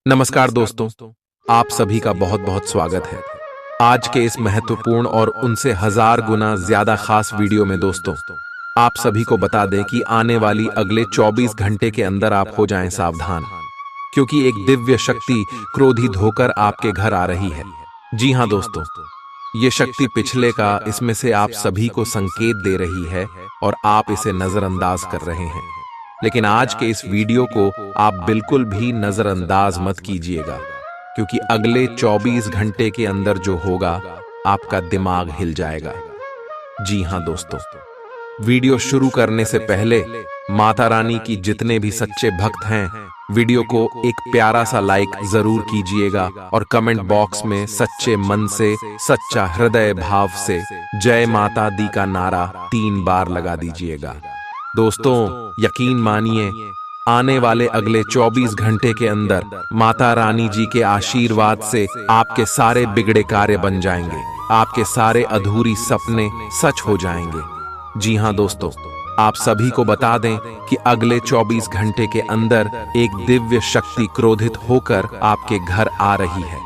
नमस्कार दोस्तों, आप सभी का बहुत बहुत स्वागत है। आज के इस महत्वपूर्ण और उनसे हजार गुना ज्यादा खास वीडियो में दोस्तों, आप सभी को बता दें कि आने वाली अगले 24 घंटे के अंदर आप हो जाएं सावधान, क्योंकि एक दिव्य शक्ति क्रोधित होकर आपके घर आ रही है। जी हाँ दोस्तों, ये शक्ति पिछले का इसमें से आप सभी को संकेत दे रही है और आप इसे नजरअंदाज कर रहे हैं। लेकिन आज के इस वीडियो को आप बिल्कुल भी नजरअंदाज मत कीजिएगा, क्योंकि अगले 24 घंटे के अंदर जो होगा आपका दिमाग हिल जाएगा। जी हां दोस्तों, वीडियो शुरू करने से पहले माता रानी की जितने भी सच्चे भक्त हैं, वीडियो को एक प्यारा सा लाइक जरूर कीजिएगा और कमेंट बॉक्स में सच्चे मन से, सच्चा हृदय भाव से जय माता दी का नारा 3 बार लगा दीजिएगा। दोस्तों, यकीन मानिए, आने वाले अगले 24 घंटे के अंदर माता रानी जी के आशीर्वाद से आपके सारे बिगड़े कार्य बन जाएंगे, आपके सारे अधूरी सपने सच हो जाएंगे। जी हां दोस्तों, आप सभी को बता दें कि अगले 24 घंटे के अंदर एक दिव्य शक्ति क्रोधित होकर आपके घर आ रही है।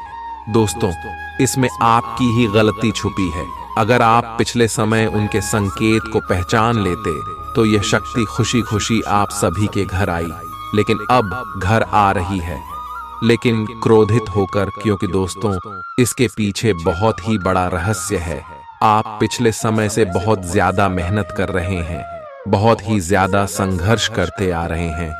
दोस्तों, इसमें आपकी ही गलती छुपी है। अगर आप पिछले समय उनके संकेत को पहचान लेते तो यह शक्ति खुशी खुशी आप सभी के घर आई, लेकिन अब घर आ रही है, लेकिन क्रोधित होकर, क्योंकि दोस्तों इसके पीछे बहुत ही बड़ा रहस्य है। आप पिछले समय से बहुत ज्यादा मेहनत कर रहे हैं, बहुत ही ज्यादा संघर्ष करते आ रहे हैं।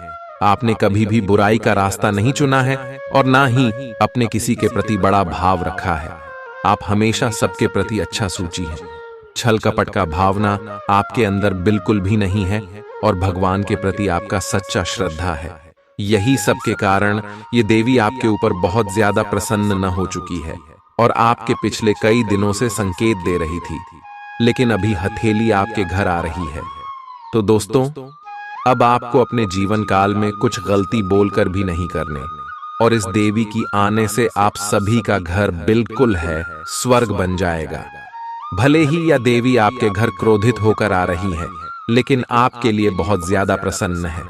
आपने कभी भी बुराई का रास्ता नहीं चुना है और ना ही अपने किसी के प्रति बड़ा भाव रखा है। आप हमेशा सबके प्रति अच्छा सोची हैं। छल कपट का भावना आपके अंदर बिल्कुल भी नहीं है और भगवान के प्रति आपका सच्चा श्रद्धा है। यही सब के कारण ये देवी आपके ऊपर बहुत ज्यादा प्रसन्न न हो चुकी है और आपके पिछले कई दिनों से संकेत दे रही थी, लेकिन अभी हथेली आपके घर आ रही है। तो दोस्तों, अब आपको अपने जीवन काल में कुछ गलती बोलकर भी नहीं करने, और इस देवी की आने से आप सभी का घर बिल्कुल है स्वर्ग बन जाएगा। भले ही यह देवी आपके घर क्रोधित होकर आ रही है, लेकिन आपके लिए बहुत ज्यादा प्रसन्न है,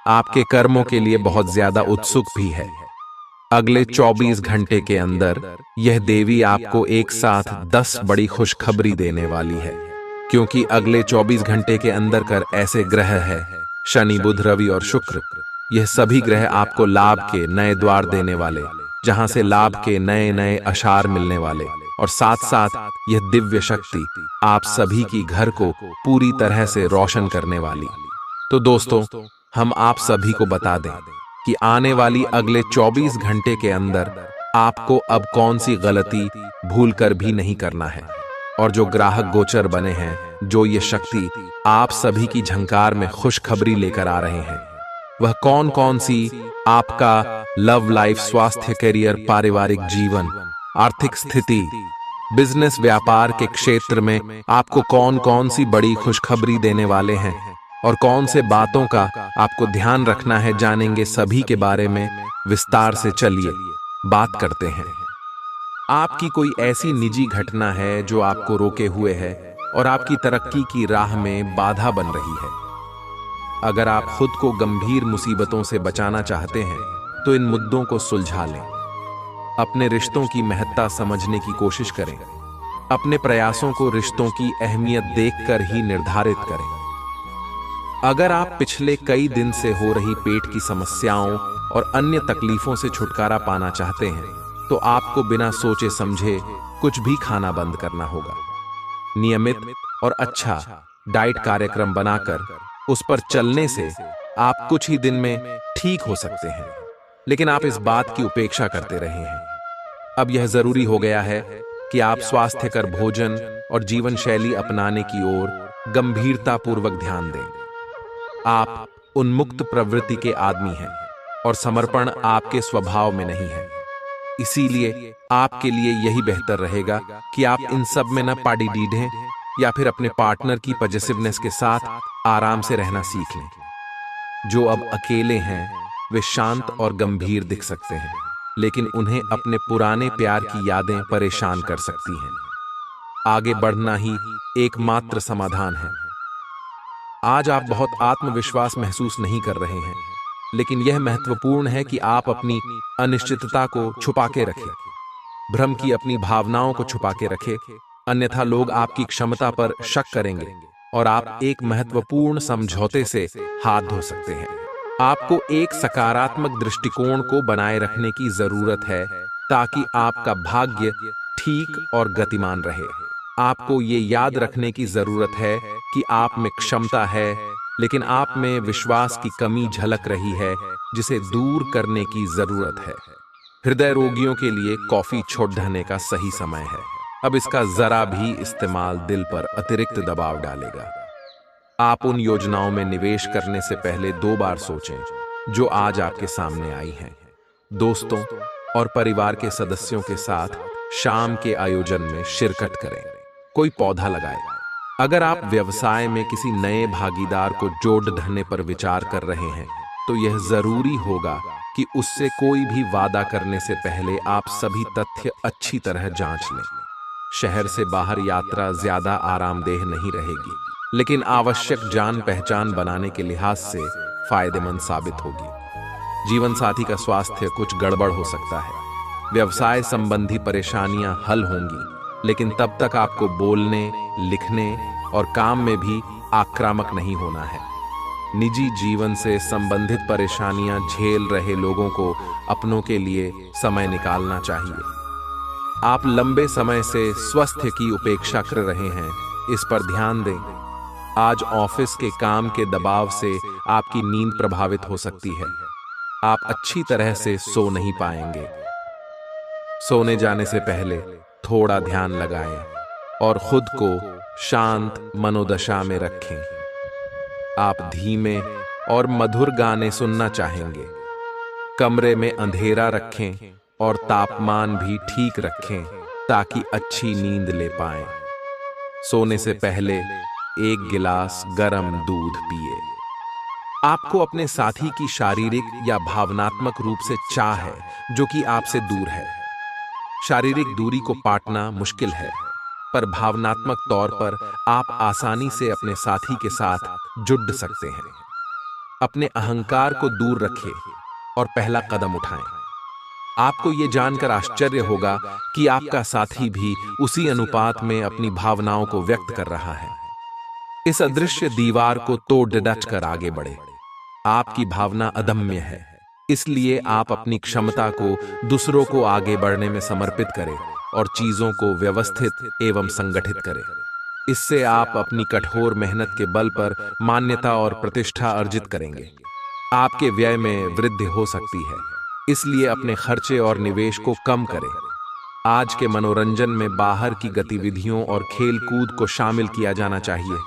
आपके कर्मों के लिए बहुत ज्यादा उत्सुक भी है। अगले 24 घंटे के अंदर यह देवी आपको एक साथ 10 बड़ी खुशखबरी देने वाली है, क्योंकि अगले 24 घंटे के अंदर कर ऐसे ग्रह है, शनि, बुध, रवि और शुक्र, यह सभी ग्रह आपको लाभ के नए द्वार देने वाले, जहां से लाभ के नए नए आशार मिलने वाले, और साथ साथ यह दिव्य शक्ति आप सभी की घर को पूरी तरह से रोशन करने वाली। तो दोस्तों, हम आप सभी को बता दें कि आने वाली अगले 24 घंटे के अंदर आपको अब कौन सी गलती भूलकर भी नहीं करना है, और जो ग्राहक गोचर बने हैं, जो ये शक्ति आप सभी की झंकार में खुशखबरी लेकर आ रहे हैं, वह कौन कौन सी आपका लव लाइफ, स्वास्थ्य, करियर, पारिवारिक जीवन, आर्थिक स्थिति, बिजनेस, व्यापार के क्षेत्र में आपको कौन कौन सी बड़ी खुशखबरी देने वाले हैं और कौन से बातों का आपको ध्यान रखना है, जानेंगे सभी के बारे में विस्तार से। चलिए बात करते हैं। आपकी कोई ऐसी निजी घटना है जो आपको रोके हुए है और आपकी तरक्की की राह में बाधा बन रही है। अगर आप खुद को गंभीर मुसीबतों से बचाना चाहते हैं तो इन मुद्दों को सुलझा लें। अपने रिश्तों की महत्ता समझने की कोशिश करें। अपने प्रयासों को रिश्तों की अहमियत देखकर ही निर्धारित करें। अगर आप पिछले कई दिन से हो रही पेट की समस्याओं और अन्य तकलीफों से छुटकारा पाना चाहते हैं तो आपको बिना सोचे समझे कुछ भी खाना बंद करना होगा। नियमित और अच्छा डाइट कार्यक्रम बनाकर उस पर चलने से आप कुछ ही दिन में ठीक हो सकते हैं, लेकिन आप इस बात की उपेक्षा करते रहे हैं। अब यह जरूरी हो गया है कि आप स्वास्थ्यकर भोजन और जीवन शैली अपनाने की ओर गंभीरता पूर्वक ध्यान दें। आप उन्मुक्त प्रवृत्ति के आदमी हैं और समर्पण आपके स्वभाव में नहीं है। इसीलिए आपके लिए यही बेहतर रहेगा कि आप इन सब में न पाड़ी डीढ़ें या फिर अपने पार्टनर की पॉजिटिवनेस के साथ आराम से रहना सीख लें। जो अब अकेले हैं वे शांत और गंभीर दिख सकते हैं, लेकिन उन्हें अपने पुराने प्यार की यादें परेशान कर सकती हैं। आगे बढ़ना ही एकमात्र समाधान है। आज आप बहुत आत्मविश्वास महसूस नहीं कर रहे हैं, लेकिन यह महत्वपूर्ण है कि आप अपनी अनिश्चितता को छुपा के रखें, भ्रम की अपनी भावनाओं को छुपा के रखें, अन्यथा लोग आपकी क्षमता पर शक करेंगे और आप एक महत्वपूर्ण समझौते से हाथ धो सकते हैं। आपको एक सकारात्मक दृष्टिकोण को बनाए रखने की जरूरत है ताकि आपका भाग्य ठीक और गतिमान रहे। आपको ये याद रखने की जरूरत है कि आप में क्षमता है, लेकिन आप में विश्वास की कमी झलक रही है, जिसे दूर करने की जरूरत है। हृदय रोगियों के लिए कॉफी छोड़ देने का सही समय है। अब इसका जरा भी इस्तेमाल दिल पर अतिरिक्त दबाव डालेगा। आप उन योजनाओं में निवेश करने से पहले 2 बार सोचें जो आज आपके सामने आई हैं। दोस्तों और परिवार के सदस्यों के साथ शाम के आयोजन में शिरकत करें, कोई पौधा लगाए। अगर आप व्यवसाय में किसी नए भागीदार को जोड़ देने पर विचार कर रहे हैं, तो यह जरूरी होगा कि उससे कोई भी वादा करने से पहले आप सभी तथ्य अच्छी तरह जांच लें। शहर से बाहर यात्रा ज्यादा आरामदेह नहीं रहेगी, लेकिन आवश्यक जान पहचान बनाने के लिहाज से फायदेमंद साबित होगी। जीवन साथी का स्वास्थ्य कुछ गड़बड़ हो सकता है। व्यवसाय संबंधी परेशानियां हल होंगी, लेकिन तब तक आपको बोलने, लिखने और काम में भी आक्रामक नहीं होना है। निजी जीवन से संबंधित परेशानियां झेल रहे लोगों को अपनों के लिए समय निकालना चाहिए। आप लंबे समय से स्वास्थ्य की उपेक्षा कर रहे हैं, इस पर ध्यान दें। आज ऑफिस के काम के दबाव से आपकी नींद प्रभावित हो सकती है। आप अच्छी तरह से सो नहीं पाएंगे। सोने जाने से पहले थोड़ा ध्यान लगाएं और खुद को शांत मनोदशा में रखें। आप धीमे और मधुर गाने सुनना चाहेंगे। कमरे में अंधेरा रखें और तापमान भी ठीक रखें ताकि अच्छी नींद ले पाएं। सोने से पहले 1 गिलास गर्म दूध पिए। आपको अपने साथी की शारीरिक या भावनात्मक रूप से चाह है जो कि आपसे दूर है। शारीरिक दूरी को पाटना मुश्किल है, पर भावनात्मक तौर पर आप आसानी से अपने साथी के साथ जुड़ सकते हैं। अपने अहंकार को दूर रखें और पहला कदम उठाएं। आपको ये जानकर आश्चर्य होगा कि आपका साथी भी उसी अनुपात में अपनी भावनाओं को व्यक्त कर रहा है। इस अदृश्य दीवार को तोड़ डट कर आगे बढ़े। आपकी भावना अदम्य है, इसलिए आप अपनी क्षमता को दूसरों को आगे बढ़ने में समर्पित करें और चीजों को व्यवस्थित एवं संगठित करें। इससे आप अपनी कठोर मेहनत के बल पर मान्यता और प्रतिष्ठा अर्जित करेंगे। आपके व्यय में वृद्धि हो सकती है, इसलिए अपने खर्चे और निवेश को कम करें। आज के मनोरंजन में बाहर की गतिविधियों और खेल कूद को शामिल किया जाना चाहिए।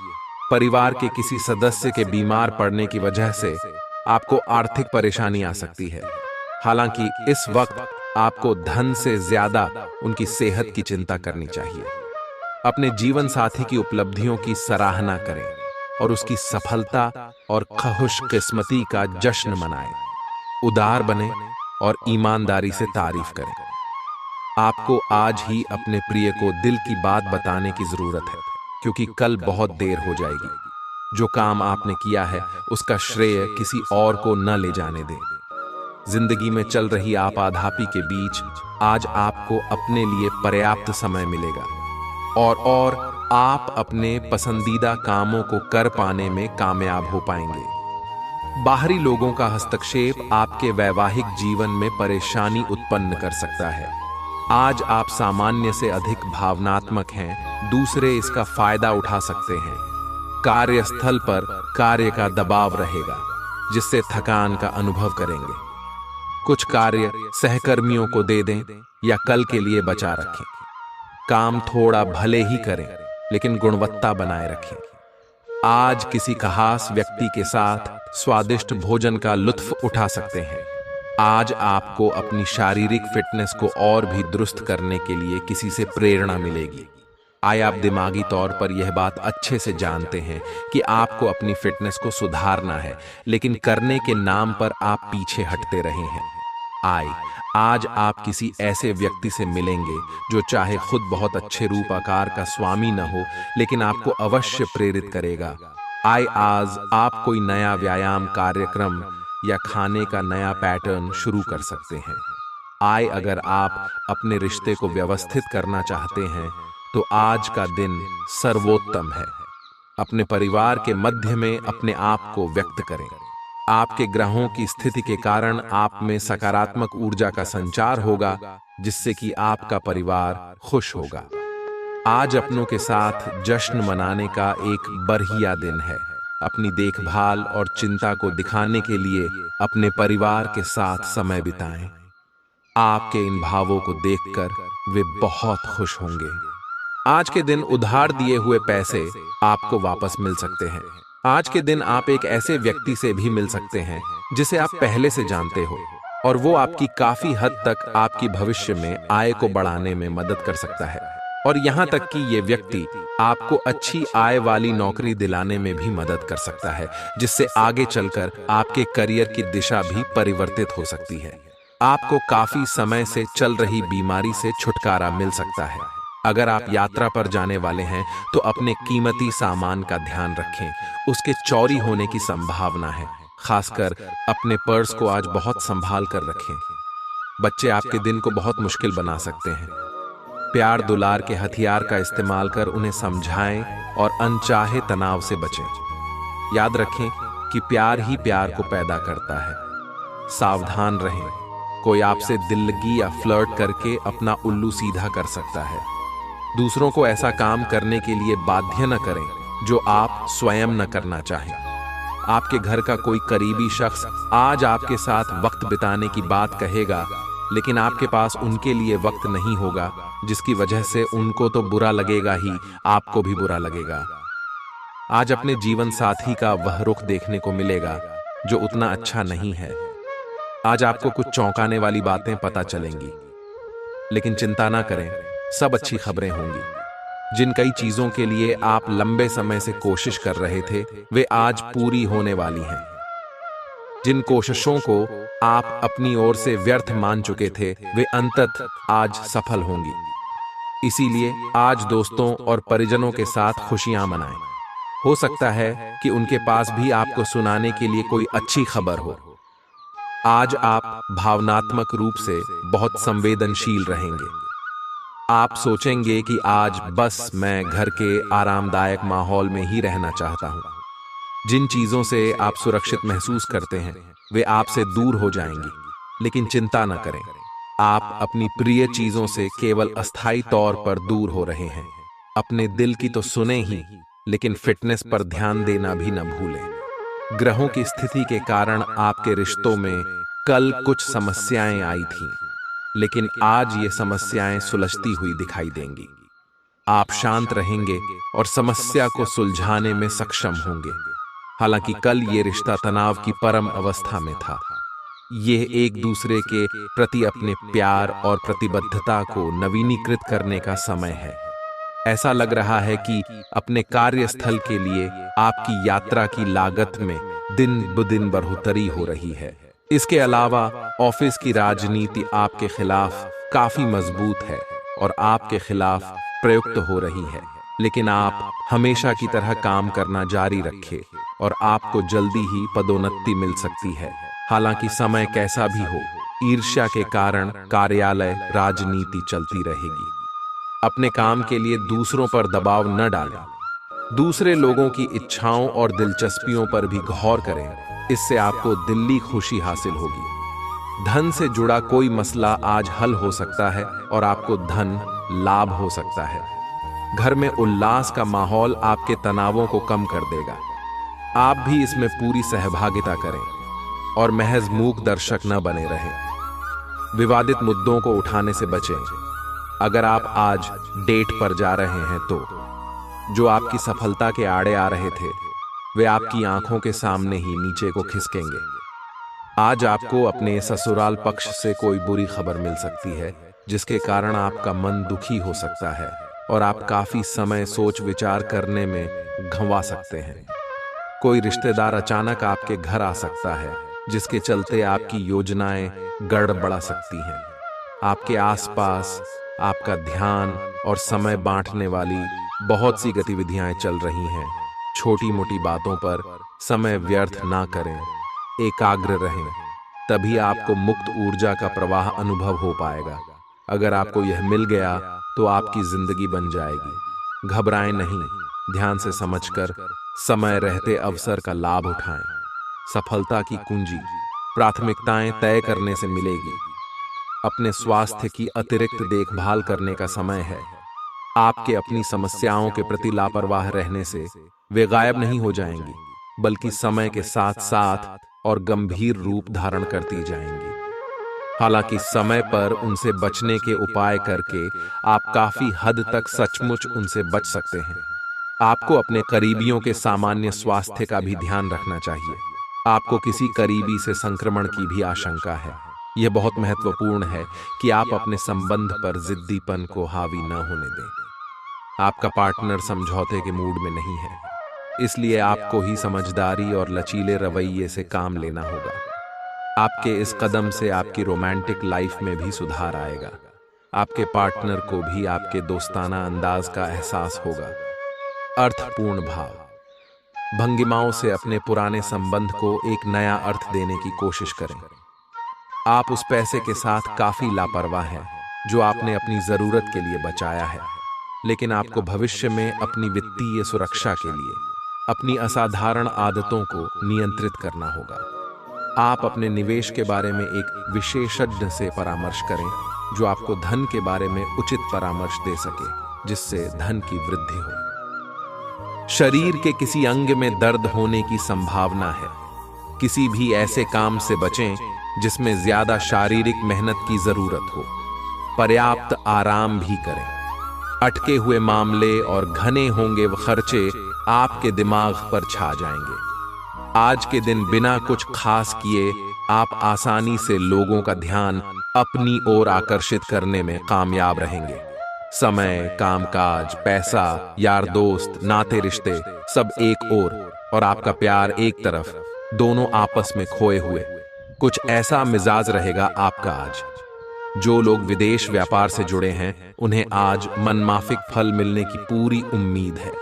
परिवार के किसी सदस्य के बीमार पड़ने की वजह से आपको आर्थिक परेशानी आ सकती है। हालांकि इस वक्त आपको धन से ज्यादा उनकी सेहत की चिंता करनी चाहिए। अपने जीवन साथी की उपलब्धियों की सराहना करें और उसकी सफलता और खुशकिस्मती का जश्न मनाएं। उदार बने और ईमानदारी से तारीफ करें। आपको आज ही अपने प्रिय को दिल की बात बताने की जरूरत है, क्योंकि कल बहुत देर हो जाएगी। जो काम आपने किया है उसका श्रेय किसी और को न ले जाने दें। जिंदगी में चल रही आपाधापी के बीच आज आपको अपने लिए पर्याप्त समय मिलेगा और आप अपने पसंदीदा कामों को कर पाने में कामयाब हो पाएंगे। बाहरी लोगों का हस्तक्षेप आपके वैवाहिक जीवन में परेशानी उत्पन्न कर सकता है। आज आप सामान्य से अधिक भावनात्मक हैं, दूसरे इसका फायदा उठा सकते हैं। कार्यस्थल पर कार्य का दबाव रहेगा, जिससे थकान का अनुभव करेंगे। कुछ कार्य सहकर्मियों को दे दें या कल के लिए बचा रखें। काम थोड़ा भले ही करें, लेकिन गुणवत्ता बनाए रखें। आज किसी खास व्यक्ति के साथ स्वादिष्ट भोजन का लुत्फ उठा सकते हैं। आज आपको अपनी शारीरिक फिटनेस को और भी दुरुस्त करने के लिए किसी से प्रेरणा मिलेगी। आप दिमागी तौर पर यह बात अच्छे से जानते हैं कि आपको अपनी फिटनेस को सुधारना है, लेकिन करने के नाम पर आप पीछे हटते रहे हैं। आज आप किसी ऐसे व्यक्ति से मिलेंगे जो चाहे खुद बहुत अच्छे रूप आकार का स्वामी न हो, लेकिन आपको अवश्य प्रेरित करेगा। आज आप कोई नया व्यायाम कार्यक्रम या खाने का नया पैटर्न शुरू कर सकते हैं। आय, अगर आप अपने रिश्ते को व्यवस्थित करना चाहते हैं तो आज का दिन सर्वोत्तम है। अपने परिवार के मध्य में अपने आप को व्यक्त करें। आपके ग्रहों की स्थिति के कारण आप में सकारात्मक ऊर्जा का संचार होगा, जिससे कि आपका परिवार खुश होगा। आज अपनों के साथ जश्न मनाने का एक बढ़िया दिन है। अपनी देखभाल और चिंता को दिखाने के लिए अपने परिवार के साथ समय बिताएं। आपके इन भावों को देखकर वे बहुत खुश होंगे। आज के दिन उधार दिए हुए पैसे आपको वापस मिल सकते हैं। आज के दिन आप एक ऐसे व्यक्ति से भी मिल सकते हैं जिसे आप पहले से जानते हो, और वो आपकी काफी हद तक आपकी भविष्य में आय को बढ़ाने में मदद कर सकता है। और यहाँ तक कि ये व्यक्ति आपको अच्छी आय वाली नौकरी दिलाने में भी मदद कर सकता है, जिससे आगे चलकर आपके करियर की दिशा भी परिवर्तित हो सकती है। आपको काफी समय से चल रही बीमारी से छुटकारा मिल सकता है। अगर आप यात्रा पर जाने वाले हैं तो अपने कीमती सामान का ध्यान रखें, उसके चोरी होने की संभावना है। खासकर अपने पर्स को आज बहुत संभाल कर रखें। बच्चे आपके दिन को बहुत मुश्किल बना सकते हैं। प्यार दुलार के हथियार का इस्तेमाल कर उन्हें समझाएं और अनचाहे तनाव से बचें। याद रखें कि प्यार ही प्यार को पैदा करता है। सावधान रहें, कोई आपसे दिल लगी या फ्लर्ट करके अपना उल्लू सीधा कर सकता है। दूसरों को ऐसा काम करने के लिए बाध्य न करें जो आप स्वयं न करना चाहें। आपके घर का कोई करीबी शख्स आज आपके साथ वक्त बिताने की बात कहेगा, लेकिन आपके पास उनके लिए वक्त नहीं होगा, जिसकी वजह से उनको तो बुरा लगेगा ही, आपको भी बुरा लगेगा। आज अपने जीवन साथी का वह रुख देखने को मिलेगा जो उतना अच्छा नहीं है। आज आपको कुछ चौंकाने वाली बातें पता चलेंगी, लेकिन चिंता ना करें, सब अच्छी खबरें होंगी। जिन कई चीजों के लिए आप लंबे समय से कोशिश कर रहे थे, वे आज पूरी होने वाली हैं। जिन कोशिशों को आप अपनी ओर से व्यर्थ मान चुके थे, वे अंततः आज सफल होंगी। इसीलिए आज दोस्तों और परिजनों के साथ खुशियां मनाएं। हो सकता है कि उनके पास भी आपको सुनाने के लिए कोई अच्छी खबर हो। आज आप भावनात्मक रूप से बहुत संवेदनशील रहेंगे। आप सोचेंगे कि आज बस मैं घर के आरामदायक माहौल में ही रहना चाहता हूं। जिन चीजों से आप सुरक्षित महसूस करते हैं, वे आपसे दूर हो जाएंगी, लेकिन चिंता न करें, आप अपनी प्रिय चीजों से केवल अस्थायी तौर पर दूर हो रहे हैं। अपने दिल की तो सुने ही, लेकिन फिटनेस पर ध्यान देना भी न भूलें। ग्रहों की स्थिति के कारण आपके रिश्तों में कल कुछ समस्याएं आई थीं, लेकिन आज ये समस्याएं सुलझती हुई दिखाई देंगी। आप शांत रहेंगे और समस्या को सुलझाने में सक्षम होंगे। हालांकि कल ये रिश्ता तनाव की परम अवस्था में था। यह एक दूसरे के प्रति अपने प्यार और प्रतिबद्धता को नवीनीकृत करने का समय है। ऐसा लग रहा है कि अपने कार्यस्थल के लिए आपकी यात्रा की लागत में दिन ब दिन बढ़ोतरी हो रही है। इसके अलावा ऑफिस की राजनीति आपके खिलाफ काफी मजबूत है और आपके खिलाफ प्रयुक्त हो रही है, लेकिन आप हमेशा की तरह काम करना जारी रखें और आपको जल्दी ही पदोन्नति मिल सकती है। हालांकि समय कैसा भी हो, ईर्ष्या के कारण कार्यालय राजनीति चलती रहेगी। अपने काम के लिए दूसरों पर दबाव न डालें। दूसरे लोगों की इच्छाओं और दिलचस्पियों पर भी गौर करें, इससे आपको दिल्ली खुशी हासिल होगी। धन से जुड़ा कोई मसला आज हल हो सकता है और आपको धन लाभ हो सकता है। घर में उल्लास का माहौल आपके तनावों को कम कर देगा। आप भी इसमें पूरी सहभागिता करें और महज मूक दर्शक न बने रहें। विवादित मुद्दों को उठाने से बचें। अगर आप आज डेट पर जा रहे हैं तो जो आपकी सफलता के आड़े आ रहे थे, वे आपकी आंखों के सामने ही नीचे को खिसकेंगे। आज आपको अपने ससुराल पक्ष से कोई बुरी खबर मिल सकती है, जिसके कारण आपका मन दुखी हो सकता है और आप काफी समय सोच विचार करने में गंवा सकते हैं। कोई रिश्तेदार अचानक आपके घर आ सकता है, जिसके चलते आपकी योजनाएं गड़बड़ा सकती हैं। आपके आसपास आपका ध्यान और समय बांटने वाली बहुत सी गतिविधियां चल रही हैं। छोटी मोटी बातों पर समय व्यर्थ ना करें। एकाग्र रहें, तभी आपको मुक्त ऊर्जा का प्रवाह अनुभव हो पाएगा। अगर आपको यह मिल गया तो आपकी जिंदगी बन जाएगी। घबराएं नहीं, ध्यान से समझकर समय रहते अवसर का लाभ उठाएं। सफलता की कुंजी प्राथमिकताएं तय करने से मिलेगी। अपने स्वास्थ्य की अतिरिक्त देखभाल करने का समय है। आपके अपनी समस्याओं के प्रति लापरवाह रहने से वे गायब नहीं हो जाएंगी, बल्कि समय के साथ साथ और गंभीर रूप धारण करती जाएंगी। हालांकि समय पर उनसे बचने के उपाय करके आप काफी हद तक सचमुच उनसे बच सकते हैं। आपको अपने करीबियों के सामान्य स्वास्थ्य का भी ध्यान रखना चाहिए। आपको किसी करीबी से संक्रमण की भी आशंका है। यह बहुत महत्वपूर्ण है कि आप अपने संबंध पर जिद्दीपन को हावी न होने दें। आपका पार्टनर समझौते के मूड में नहीं है, इसलिए आपको ही समझदारी और लचीले रवैये से काम लेना होगा। आपके इस कदम से आपकी रोमांटिक लाइफ में भी सुधार आएगा। आपके पार्टनर को भी आपके दोस्ताना अंदाज का एहसास होगा। अर्थपूर्ण भाव भंगिमाओं से अपने पुराने संबंध को एक नया अर्थ देने की कोशिश करें। आप उस पैसे के साथ काफी लापरवाह हैं जो आपने अपनी जरूरत के लिए बचाया है, लेकिन आपको भविष्य में अपनी वित्तीय सुरक्षा के लिए अपनी असाधारण आदतों को नियंत्रित करना होगा। आप अपने निवेश के बारे में एक विशेषज्ञ से परामर्श करें जो आपको धन के बारे में उचित परामर्श दे सके, जिससे धन की वृद्धि हो। शरीर के किसी अंग में दर्द होने की संभावना है। किसी भी ऐसे काम से बचें जिसमें ज्यादा शारीरिक मेहनत की जरूरत हो। पर्याप्त आराम भी करें। अटके हुए मामले और घने होंगे वह खर्चे आपके दिमाग पर छा जाएंगे। आज के दिन बिना कुछ खास किए आप आसानी से लोगों का ध्यान अपनी ओर आकर्षित करने में कामयाब रहेंगे। समय, कामकाज, पैसा, यार दोस्त, नाते रिश्ते सब एक ओर और आपका प्यार एक तरफ, दोनों आपस में खोए हुए। कुछ ऐसा मिजाज रहेगा आपका आज। जो लोग विदेश व्यापार से जुड़े हैं उन्हें आज मनमाफिक फल मिलने की पूरी उम्मीद है।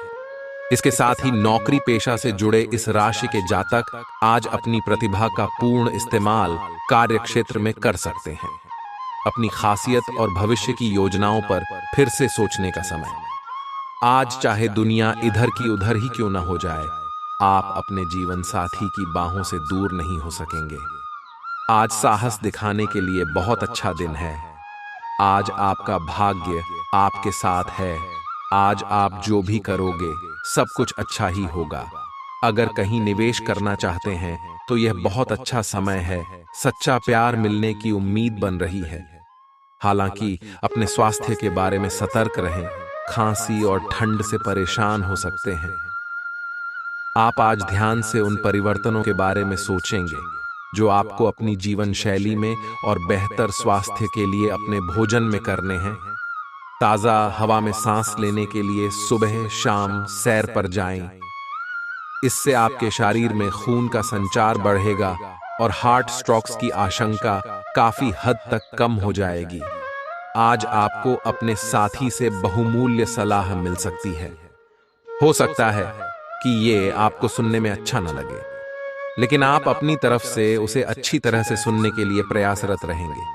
इसके साथ ही नौकरी पेशा से जुड़े इस राशि के जातक आज अपनी प्रतिभा का पूर्ण इस्तेमाल कार्य क्षेत्र में कर सकते हैं। अपनी खासियत और भविष्य की योजनाओं पर फिर से सोचने का समय। आज चाहे दुनिया इधर की उधर ही क्यों ना हो जाए, आप अपने जीवन साथी की बाहों से दूर नहीं हो सकेंगे। आज साहस दिखाने के लिए बहुत अच्छा दिन है। आज आपका भाग्य आपके साथ है। आज आप जो भी करोगे सब कुछ अच्छा ही होगा। अगर कहीं निवेश करना चाहते हैं तो यह बहुत अच्छा समय है। सच्चा प्यार मिलने की उम्मीद बन रही है। हालांकि अपने स्वास्थ्य के बारे में सतर्क रहें। खांसी और ठंड से परेशान हो सकते हैं। आप आज ध्यान से उन परिवर्तनों के बारे में सोचेंगे जो आपको अपनी जीवन शैली में और बेहतर स्वास्थ्य के लिए अपने भोजन में करने हैं। ताजा हवा में सांस लेने के लिए सुबह शाम सैर पर जाएं। इससे आपके शरीर में खून का संचार बढ़ेगा और हार्ट स्ट्रोक्स की आशंका काफी हद तक कम हो जाएगी। आज आपको अपने साथी से बहुमूल्य सलाह मिल सकती है। हो सकता है कि ये आपको सुनने में अच्छा न लगे, लेकिन आप अपनी तरफ से उसे अच्छी तरह से सुनने के लिए प्रयासरत रहेंगे।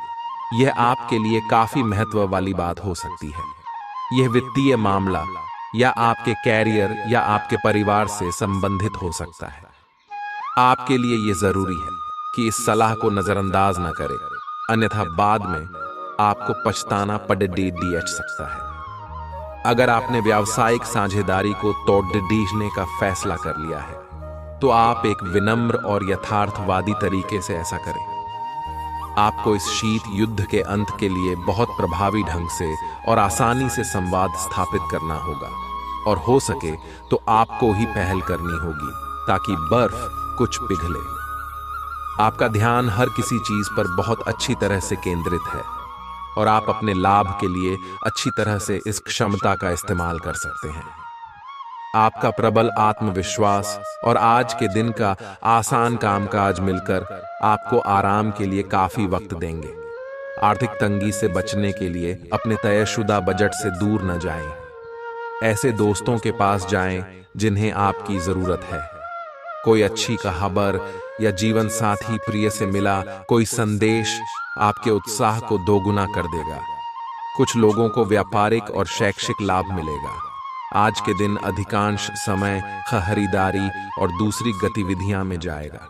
यह आपके लिए काफी महत्व वाली बात हो सकती है। यह वित्तीय मामला या आपके कैरियर या आपके परिवार से संबंधित हो सकता है। आपके लिए यह जरूरी है कि इस सलाह को नजरअंदाज न करें, अन्यथा बाद में आपको पछताना पड़ सकता है। अगर आपने व्यावसायिक साझेदारी को तोड़ने का फैसला कर लिया है तो आप एक विनम्र और यथार्थवादी तरीके से ऐसा करें। आपको इस शीत युद्ध के अंत के लिए बहुत प्रभावी ढंग से और आसानी से संवाद स्थापित करना होगा, और हो सके तो आपको ही पहल करनी होगी ताकि बर्फ कुछ पिघले। आपका ध्यान हर किसी चीज पर बहुत अच्छी तरह से केंद्रित है और आप अपने लाभ के लिए अच्छी तरह से इस क्षमता का इस्तेमाल कर सकते हैं। आपका प्रबल आत्मविश्वास और आज के दिन का आसान कामकाज मिलकर आपको आराम के लिए काफी वक्त देंगे। आर्थिक तंगी से बचने के लिए अपने तयशुदा बजट से दूर न जाएं। ऐसे दोस्तों के पास जाएं जिन्हें आपकी जरूरत है। कोई अच्छी खबर या जीवन साथी प्रिय से मिला कोई संदेश आपके उत्साह को दोगुना कर देगा। कुछ लोगों को व्यापारिक और शैक्षिक लाभ मिलेगा। आज के दिन अधिकांश समय खरीदारी और दूसरी गतिविधियां में जाएगा।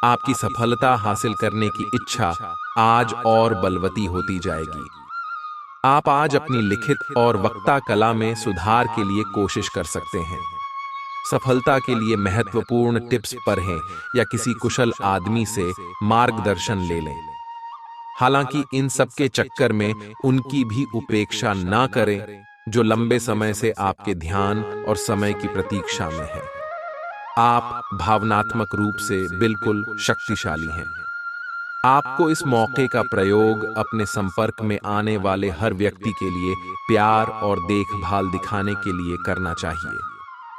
आपकी सफलता हासिल करने की इच्छा आज और बलवती होती जाएगी। आप आज अपनी लिखित और वक्ता कला में सुधार के लिए कोशिश कर सकते हैं। सफलता के लिए महत्वपूर्ण टिप्स पढ़ें या किसी कुशल आदमी से मार्गदर्शन ले लें। हालांकि इन सब के चक्कर में उनकी भी उपेक्षा ना करें जो लंबे समय से आपके ध्यान और समय की प्रतीक्षा में है। आप भावनात्मक रूप से बिल्कुल शक्तिशाली हैं। आपको इस मौके का प्रयोग अपने संपर्क में आने वाले हर व्यक्ति के लिए प्यार और देखभाल दिखाने के लिए करना चाहिए।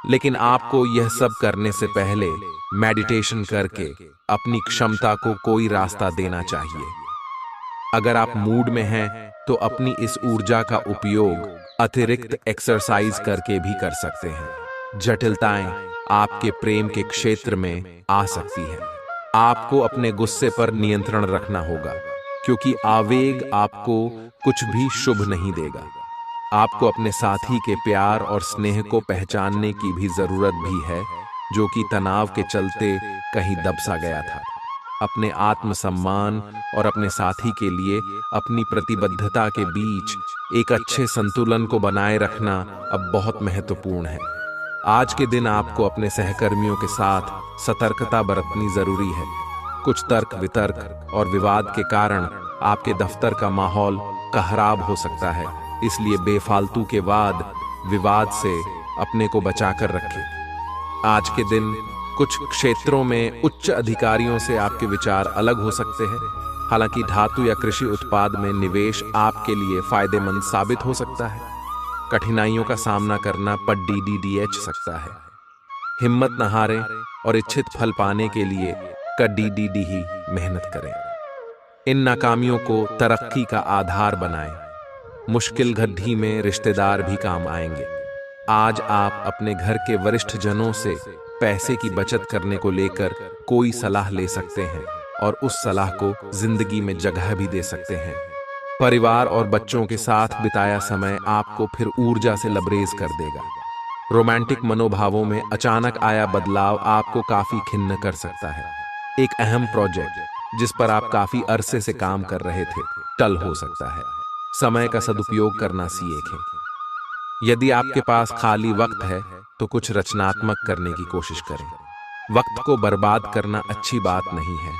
लेकिन आपको यह सब करने से पहले मेडिटेशन करके अपनी क्षमता को कोई रास्ता देना चाहिए। अगर आप मूड में हैं तो अपनी इस ऊर्जा का उपयोग अतिरिक्त एक्सरसाइज करके भी कर सकते हैं। जटिलताएं आपके प्रेम के क्षेत्र में आ सकती हैं। आपको अपने गुस्से पर नियंत्रण रखना होगा, क्योंकि आवेग आपको कुछ भी शुभ नहीं देगा। आपको अपने साथी के प्यार और स्नेह को पहचानने की भी जरूरत भी है, जो कि तनाव के चलते कहीं दब सा गया था। अपने आत्मसम्मान और अपने साथी के लिए अपनी प्रतिबद्धता के बीच एक अच्छे संतुलन को बनाए रखना अब बहुत महत्वपूर्ण है। आज के दिन आपको अपने सहकर्मियों के साथ सतर्कता बरतनी जरूरी है। कुछ तर्क वितर्क और विवाद के कारण आपके दफ्तर का माहौल खराब हो सकता है, इसलिए बेफालतू के वाद विवाद से अपने को बचाकर रखें। आज के दिन कुछ क्षेत्रों में उच्च अधिकारियों से आपके विचार अलग हो सकते हैं। हालांकि धातु या कृषि उत्पाद में निवेश आपके लिए फायदेमंद साबित हो सकता है। कठिनाइयों का सामना करना पर DDDH सकता है। हिम्मत न हारें और इच्छित फल पाने के लिए DDD ही मेहनत करें। इन नाकामियों को तरक्की का आधार बनाएं। मुश्किल घड़ी में रिश्तेदार भी काम आएंगे। आज आप अपने घर के वरिष्ठ जनों से पैसे की बचत करने को लेकर कोई सलाह ले सकते हैं और उस सलाह को जिंदगी में जगह भी दे सकते हैं। परिवार और बच्चों के साथ बिताया समय आपको फिर ऊर्जा से लबरेज कर देगा। रोमांटिक मनोभावों में अचानक आया बदलाव आपको काफी खिन्न कर सकता है। एक अहम प्रोजेक्ट जिस पर आप काफी अरसे से काम कर रहे थे टल हो सकता है। समय का सदुपयोग करना सीखें। यदि आपके पास खाली वक्त है तो कुछ रचनात्मक करने की कोशिश करें। वक्त को बर्बाद करना अच्छी बात नहीं है।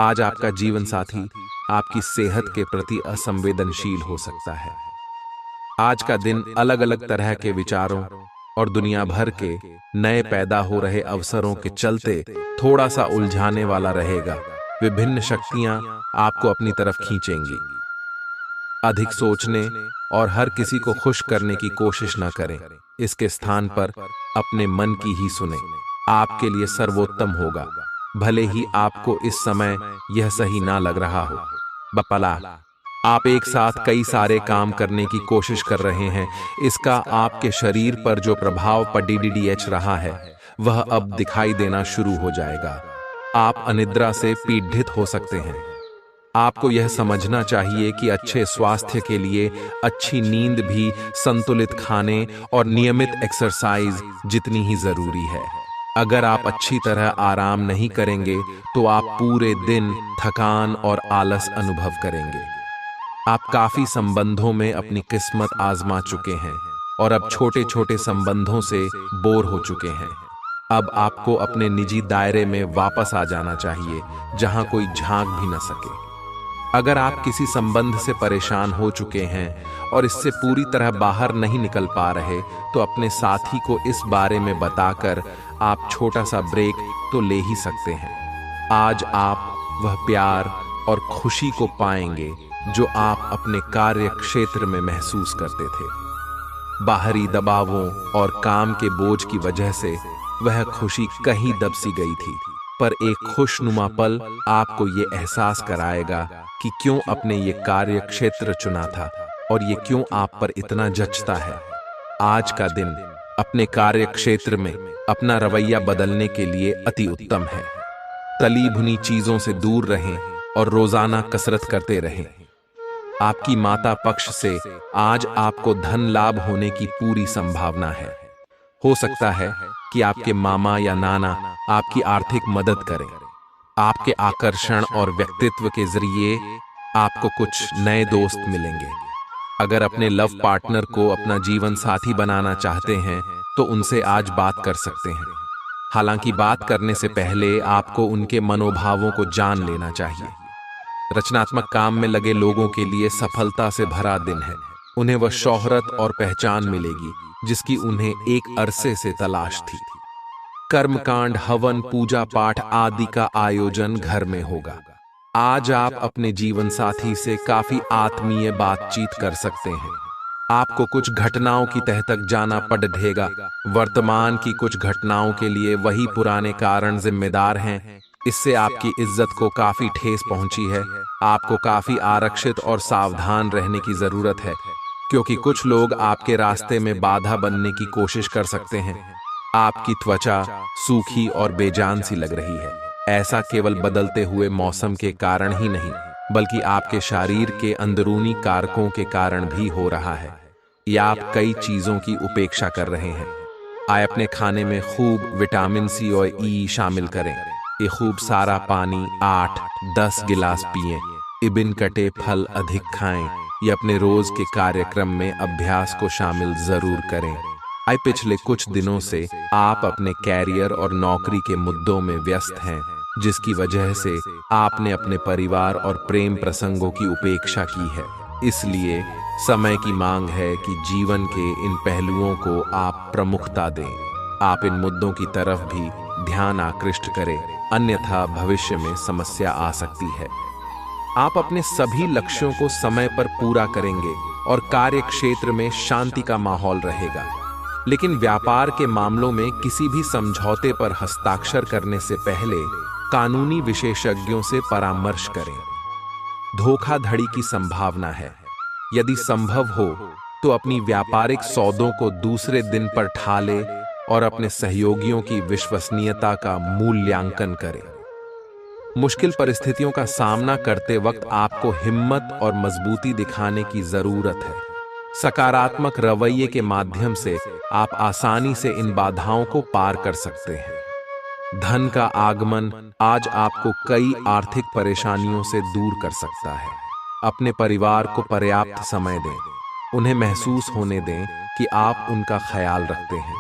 आज आपका जीवन साथी आपकी सेहत के प्रति असंवेदनशील हो सकता है। आज का दिन अलग अलग तरह के विचारों और दुनिया भर के नए पैदा हो रहे अवसरों के चलते थोड़ा सा उलझाने वाला रहेगा। विभिन्न शक्तियां आपको अपनी तरफ खींचेंगी। अधिक सोचने और हर किसी को खुश करने की कोशिश न करें। इसके स्थान पर अपने मन की ही सुने। आपके लिए सर्वोत्तम होगा, भले ही आपको इस समय यह सही ना लग रहा हो। बपला, आप एक साथ कई सारे काम करने की कोशिश कर रहे हैं। इसका आपके शरीर पर जो प्रभाव DDDH रहा है वह अब दिखाई देना शुरू हो जाएगा। आप अनिद्रा से पीड़ित हो सकते हैं। आपको यह समझना चाहिए कि अच्छे स्वास्थ्य के लिए अच्छी नींद भी संतुलित खाने और नियमित एक्सरसाइज जितनी ही जरूरी है। अगर आप अच्छी तरह आराम नहीं करेंगे तो आप पूरे दिन थकान और आलस अनुभव करेंगे। आप काफी संबंधों में अपनी किस्मत आजमा चुके हैं और अब छोटे छोटे संबंधों से बोर हो चुके हैं। अब आपको अपने निजी दायरे में वापस आ जाना चाहिए, जहां कोई झांक भी न सके। अगर आप किसी संबंध से परेशान हो चुके हैं और इससे पूरी तरह बाहर नहीं निकल पा रहे, तो अपने साथी को इस बारे में बताकर आप छोटा सा ब्रेक तो ले ही सकते हैं। आज आप वह प्यार और खुशी को पाएंगे जो आप अपने कार्य क्षेत्र में महसूस करते थे। बाहरी दबावों और काम के बोझ की वजह से वह खुशी कहीं दब सी गई थी, पर एक खुशनुमा पल आपको ये एहसास कराएगा कि क्यों अपने ये कार्य क्षेत्र चुना था और ये क्यों आप पर इतना जचता है। आज का दिन अपने कार्य क्षेत्र में अपना रवैया बदलने के लिए अति उत्तम है। तली भुनी चीजों से दूर रहें और रोजाना कसरत करते रहें। आपकी माता पक्ष से आज आपको धन लाभ होने की पूरी संभावना है। हो सकता है कि आपके मामा या नाना आपकी आर्थिक मदद करें। आपके आकर्षण और व्यक्तित्व के जरिए आपको कुछ नए दोस्त मिलेंगे। अगर अपने लव पार्टनर को अपना जीवन साथी बनाना चाहते हैं तो उनसे आज बात कर सकते हैं। हालांकि बात करने से पहले आपको उनके मनोभावों को जान लेना चाहिए। रचनात्मक काम में लगे लोगों के लिए सफलता से भरा दिन है। उन्हें वह शोहरत और पहचान मिलेगी जिसकी उन्हें एक अरसे से तलाश थी। कर्मकांड, हवन, पूजा पाठ आदि का आयोजन घर में होगा। आज आप अपने जीवन साथी से काफी आत्मीय बातचीत कर सकते हैं। आपको कुछ घटनाओं की तह तक जाना पड़ेगा। वर्तमान की कुछ घटनाओं के लिए वही पुराने कारण जिम्मेदार हैं। इससे आपकी इज्जत को काफी ठेस पहुंची है। आपको काफी आरक्षित और सावधान रहने की जरूरत है, क्योंकि कुछ लोग आपके रास्ते में बाधा बनने की कोशिश कर सकते हैं। आपकी त्वचा सूखी और बेजान सी लग रही है। ऐसा केवल बदलते हुए मौसम के कारण ही नहीं, बल्कि आपके शरीर के अंदरूनी कारकों के कारण भी हो रहा है, या आप कई चीजों की उपेक्षा कर रहे हैं। आए अपने खाने में खूब विटामिन सी और ई शामिल करें। ये खूब सारा पानी 8-10 गिलास पिएं। इबिन कटे फल अधिक खाएं। ये अपने रोज के कार्यक्रम में अभ्यास को शामिल जरूर करें। आए पिछले कुछ दिनों से आप अपने कैरियर और नौकरी के मुद्दों में व्यस्त हैं, जिसकी वजह से आपने अपने परिवार और प्रेम प्रसंगों की उपेक्षा की है। इसलिए समय की मांग है कि जीवन के इन पहलुओं को आप प्रमुखता दें। आप इन मुद्दों की तरफ भी ध्यान आकृष्ट करें, अन्यथा भविष्य में समस्या आ सकती है। आप अपने सभी लक्ष्यों को समय पर पूरा करेंगे और कार्य क्षेत्र में शांति का माहौल रहेगा। लेकिन व्यापार के मामलों में किसी भी समझौते पर हस्ताक्षर करने से पहले कानूनी विशेषज्ञों से परामर्श करें। धोखाधड़ी की संभावना है। यदि संभव हो तो अपनी व्यापारिक सौदों को दूसरे दिन पर ठाले और अपने सहयोगियों की विश्वसनीयता का मूल्यांकन करें। मुश्किल परिस्थितियों का सामना करते वक्त आपको हिम्मत और मजबूती दिखाने की जरूरत है। सकारात्मक रवैये के माध्यम से आप आसानी से इन बाधाओं को पार कर सकते हैं। धन का आगमन आज आपको कई आर्थिक परेशानियों से दूर कर सकता है। अपने परिवार को पर्याप्त समय दें। उन्हें महसूस होने दें कि आप उनका ख्याल रखते हैं।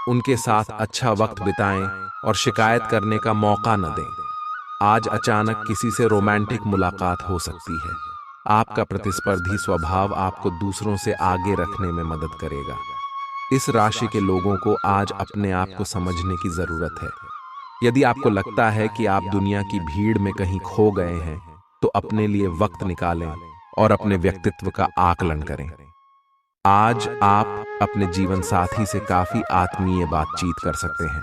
उनके साथ अच्छा वक्त बिताएं और शिकायत करने का मौका न दें। आज अचानक किसी से रोमांटिक मुलाकात हो सकती है। आपका प्रतिस्पर्धी स्वभाव आपको दूसरों से आगे रखने में मदद करेगा। इस राशि के लोगों को आज अपने आप को समझने की जरूरत है। यदि आपको लगता है कि आप दुनिया की भीड़ में कहीं खो गए हैं, तो अपने लिए वक्त निकालें और अपने व्यक्तित्व का आकलन करें। आज आप अपने जीवन साथी से काफी आत्मीय बातचीत कर सकते हैं।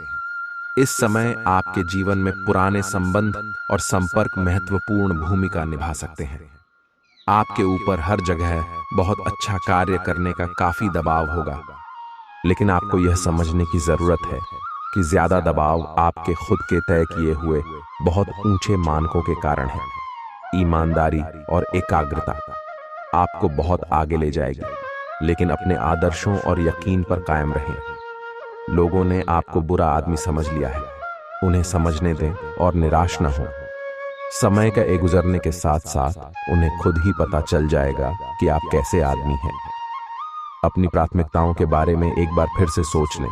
इस समय आपके जीवन में पुराने संबंध और संपर्क महत्वपूर्ण भूमिका निभा सकते हैं। आपके ऊपर हर जगह बहुत अच्छा कार्य करने का काफी दबाव होगा, लेकिन आपको यह समझने की जरूरत है कि ज्यादा दबाव आपके खुद के तय किए हुए बहुत ऊंचे मानकों के कारण है। ईमानदारी और एकाग्रता आपको बहुत आगे ले जाएगी, लेकिन अपने आदर्शों और यकीन पर कायम रहें। लोगों ने आपको बुरा आदमी समझ लिया है, उन्हें समझने दें और निराश न हो। समय का गुजरने के साथ साथ उन्हें खुद ही पता चल जाएगा कि आप कैसे आदमी हैं। अपनी प्राथमिकताओं के बारे में एक बार फिर से सोच लें।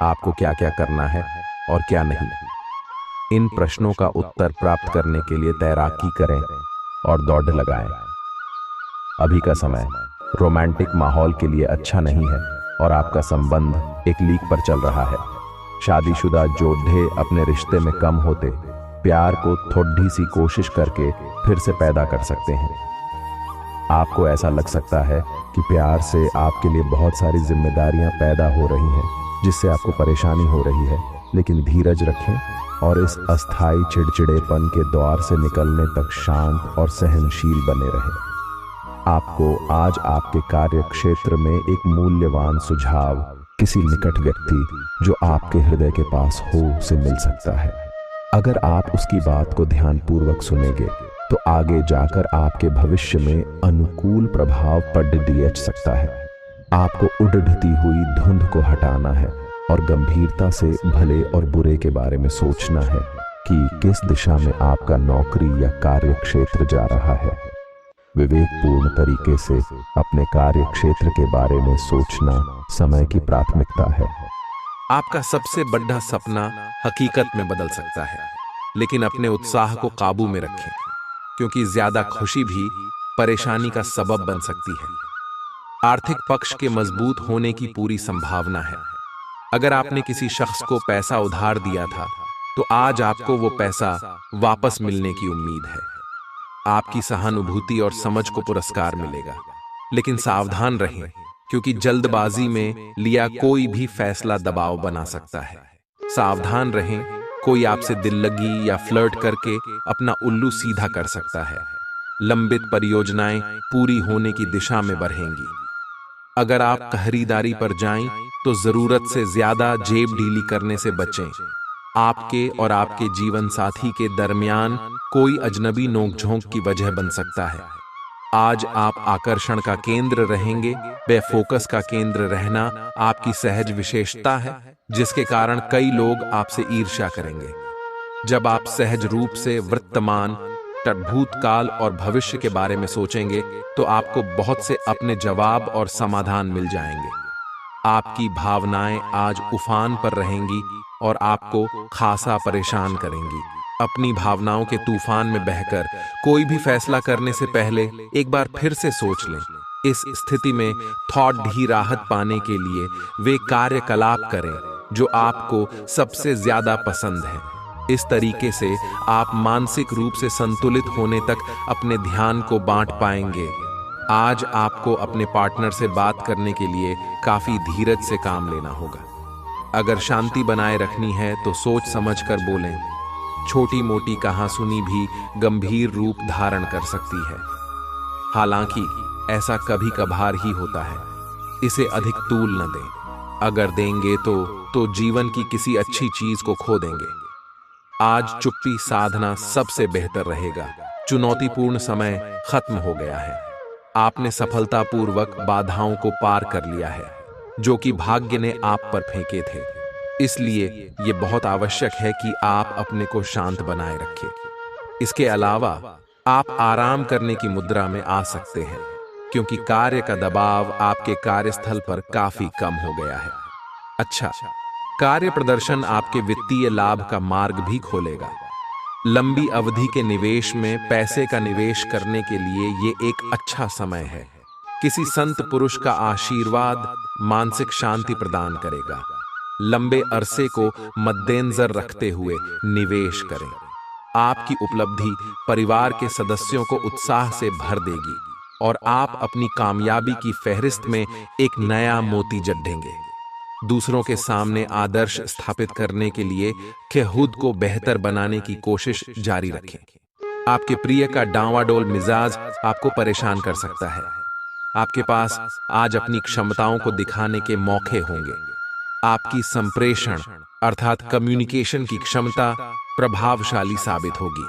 आपको क्या क्या करना है और क्या नहीं। इन प्रश्नों का उत्तर प्राप्त करने के लिए तैराकी करें और दौड़ लगाएं। अभी का समय रोमांटिक माहौल के लिए अच्छा नहीं है और आपका संबंध एक लीक पर चल रहा है। शादीशुदा जोधे अपने रिश्ते में कम होते प्यार को थोड़ी सी कोशिश करके फिर से पैदा कर सकते हैं। आपको ऐसा लग सकता है कि प्यार से आपके लिए बहुत सारी जिम्मेदारियां पैदा हो रही हैं, जिससे आपको परेशानी हो रही है, लेकिन धीरज रखें और इस अस्थायी चिड़चिड़ेपन के दौर से निकलने तक शांत और सहनशील बने रहें। आपको आज आपके कार्य क्षेत्र में एक मूल्यवान सुझाव किसी निकट व्यक्ति जो आपके हृदय के पास हो से मिल सकता है। अगर आप उसकी बात को ध्यानपूर्वक सुनेंगे तो आगे जाकर आपके भविष्य में अनुकूल प्रभाव पड़ सकता है। आपको उड़ती हुई धुंध को हटाना है और गंभीरता से भले और बुरे के बारे में सोचना है कि किस दिशा में आपका नौकरी या कार्य क्षेत्र जा रहा है। विवेकपूर्ण तरीके से अपने कार्य क्षेत्र के बारे में सोचना समय की प्राथमिकता है। आपका सबसे बड़ा सपना हकीकत में बदल सकता है, लेकिन अपने उत्साह को काबू में रखें, क्योंकि ज्यादा खुशी भी परेशानी का सबब बन सकती है। आर्थिक पक्ष के मजबूत होने की पूरी संभावना है। अगर आपने किसी शख्स को पैसा उधार दिया था तो आज आपको वो पैसा वापस मिलने की उम्मीद है। आपकी सहानुभूति और समझ को पुरस्कार मिलेगा, लेकिन सावधान रहें, क्योंकि जल्दबाजी में लिया कोई भी फैसला दबाव बना सकता है। सावधान रहें, कोई आपसे दिल लगी या फ्लर्ट करके अपना उल्लू सीधा कर सकता है। लंबित परियोजनाएं पूरी होने की दिशा में बढ़ेंगी। अगर आप खरीदारी पर जाएं तो जरूरत से ज्यादा जेब ढीली करने से बचें। आपके और आपके जीवन साथी के दरमियान कोई अजनबी नोकझोंक की वजह बन सकता है। आज आप आकर्षण का केंद्र रहेंगे। बेफोकस का केंद्र रहना आपकी सहज विशेषता है, जिसके कारण कई लोग आपसे ईर्ष्या करेंगे। जब आप सहज रूप से वर्तमान, भूतकाल और भविष्य के बारे में सोचेंगे तो आपको बहुत से अपने जवाब और समाधान मिल जाएंगे। आपकी भावनाएं आज उफान पर रहेंगी और आपको खासा परेशान करेंगी। अपनी भावनाओं के तूफान में बहकर कोई भी फैसला करने से पहले एक बार फिर से सोच लें। इस स्थिति में थॉट ढी राहत पाने के लिए वे कार्यकलाप करें जो आपको सबसे ज्यादा पसंद है। इस तरीके से आप मानसिक रूप से संतुलित होने तक अपने ध्यान को बांट पाएंगे। आज आपको अपने पार्टनर से बात करने के लिए काफी धीरज से काम लेना होगा। अगर शांति बनाए रखनी है तो सोच समझकर बोलें। छोटी मोटी कहासुनी भी गंभीर रूप धारण कर सकती है। हालांकि ऐसा कभी कभार ही होता है। इसे अधिक तूल न दें। अगर देंगे तो जीवन की किसी अच्छी चीज को खो देंगे। आज चुप्पी साधना सबसे बेहतर रहेगा। चुनौतीपूर्ण समय खत्म हो गया है। आपने सफलतापूर्वक बाधाओं को पार कर लिया है, जो कि भाग्य ने आप पर फेंके थे। इसलिए यह बहुत आवश्यक है कि आप अपने को शांत बनाए रखें। इसके अलावा आप आराम करने की मुद्रा में आ सकते हैं, क्योंकि कार्य का दबाव आपके कार्यस्थल पर काफी कम हो गया है। अच्छा, कार्य प्रदर्शन आपके वित्तीय लाभ का मार्ग भी खोलेगा। लंबी अवधि के निवेश में पैसे का निवेश करने के लिए ये एक अच्छा समय है। किसी संत पुरुष का आशीर्वाद मानसिक शांति प्रदान करेगा। लंबे अरसे को मद्देनजर रखते हुए निवेश करें। आपकी उपलब्धि परिवार के सदस्यों को उत्साह से भर देगी और आप अपनी कामयाबी की फहरिस्त में एक नया मोती जड्ढेंगे। दूसरों के सामने आदर्श स्थापित करने के लिए खुद को बेहतर बनाने की कोशिश जारी रखें। आपके प्रिय का डांवाडोल मिजाज आपको परेशान कर सकता है। आपके पास आज अपनी क्षमताओं को दिखाने के मौके होंगे। आपकी संप्रेषण अर्थात कम्युनिकेशन की क्षमता प्रभावशाली साबित होगी।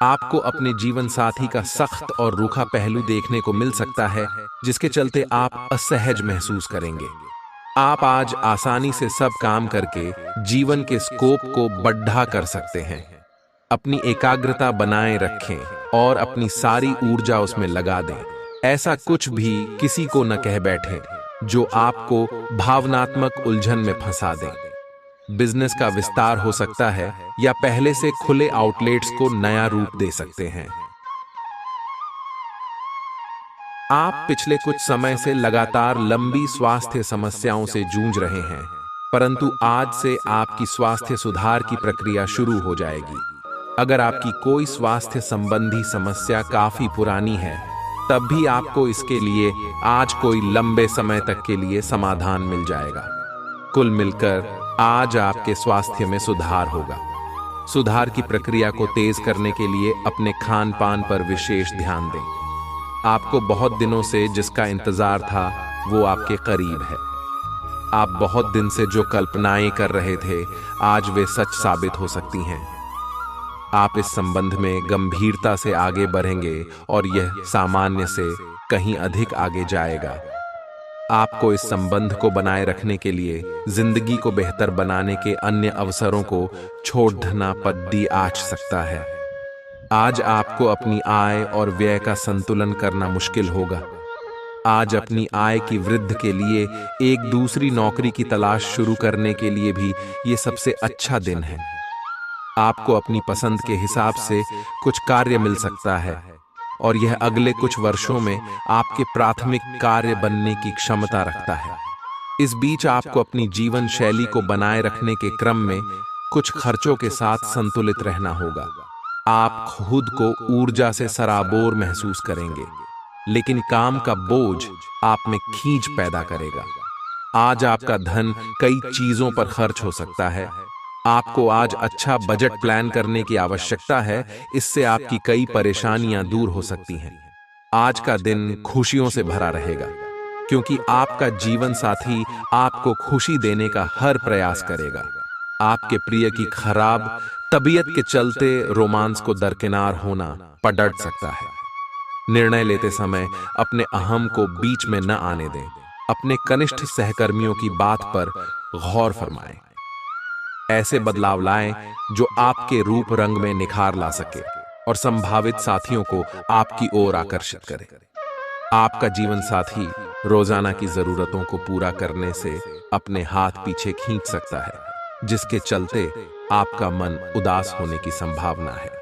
आपको अपने जीवन साथी का सख्त और रूखा पहलू देखने को मिल सकता है, जिसके चलते आप असहज महसूस करेंगे। आप आज आसानी से सब काम करके जीवन के स्कोप को बढ़ा कर सकते हैं। अपनी एकाग्रता बनाए रखें और अपनी सारी ऊर्जा उसमें लगा दें। ऐसा कुछ भी किसी को न कह बैठे जो आपको भावनात्मक उलझन में फंसा दें। बिजनेस का विस्तार हो सकता है या पहले से खुले आउटलेट्स को नया रूप दे सकते हैं। आप पिछले कुछ समय से लगातार लंबी स्वास्थ्य समस्याओं से जूझ रहे हैं, परंतु आज से आपकी स्वास्थ्य सुधार की प्रक्रिया शुरू हो जाएगी। अगर आपकी कोई स्वास्थ्य संबंधी समस्या काफी पुरानी है, तब भी आपको इसके लिए आज कोई लंबे समय तक के लिए समाधान मिल जाएगा। कुल मिलकर आज आपके स्वास्थ्य में सुधार होगा। सुधार की प्रक्रिया को तेज करने के लिए अपने खान पान पर विशेष ध्यान दें। आपको बहुत दिनों से जिसका इंतजार था वो आपके करीब है। आप बहुत दिन से जो कल्पनाएं कर रहे थे, आज वे सच साबित हो सकती हैं। आप इस संबंध में गंभीरता से आगे बढ़ेंगे और यह सामान्य से कहीं अधिक आगे जाएगा। आपको इस संबंध को बनाए रखने के लिए जिंदगी को बेहतर बनाने के अन्य अवसरों को छोड़ना पद्दी आच सकता है। आज आपको अपनी आय और व्यय का संतुलन करना मुश्किल होगा। आज अपनी आय की वृद्धि के लिए एक दूसरी नौकरी की तलाश शुरू करने के लिए भी ये सबसे अच्छा दिन है। आपको अपनी पसंद के हिसाब से कुछ कार्य मिल सकता है और यह अगले कुछ वर्षों में आपके प्राथमिक कार्य बनने की क्षमता रखता है। इस बीच आपको अपनी जीवन शैली को बनाए रखने के क्रम में कुछ खर्चों के साथ संतुलित रहना होगा। आप खुद को ऊर्जा से सराबोर महसूस करेंगे, लेकिन काम का बोझ आप में खींच पैदा करेगा। आज आपका धन कई चीजों पर खर्च हो सकता है। आपको आज अच्छा बजट प्लान करने की आवश्यकता है, इससे आपकी कई परेशानियां दूर हो सकती हैं। आज का दिन खुशियों से भरा रहेगा, क्योंकि आपका जीवन साथी आपको खुशी देने का हर प्रयास करेगा। आपके प्रिय की खराब तबीयत के चलते रोमांस को दरकिनार होना पड़ सकता है। निर्णय लेते समय अपने अहम को बीच में न आने दें। अपने कनिष्ठ सहकर्मियों की बात पर गौर फरमाएं। ऐसे बदलाव लाएं जो आपके रूप रंग में निखार ला सके और संभावित साथियों को आपकी ओर आकर्षित करे। आपका जीवन साथी रोजाना की जरूरतों को पूरा करने से अपने हाथ पीछे खींच सकता है, जिसके चलते आपका मन उदास होने की संभावना है।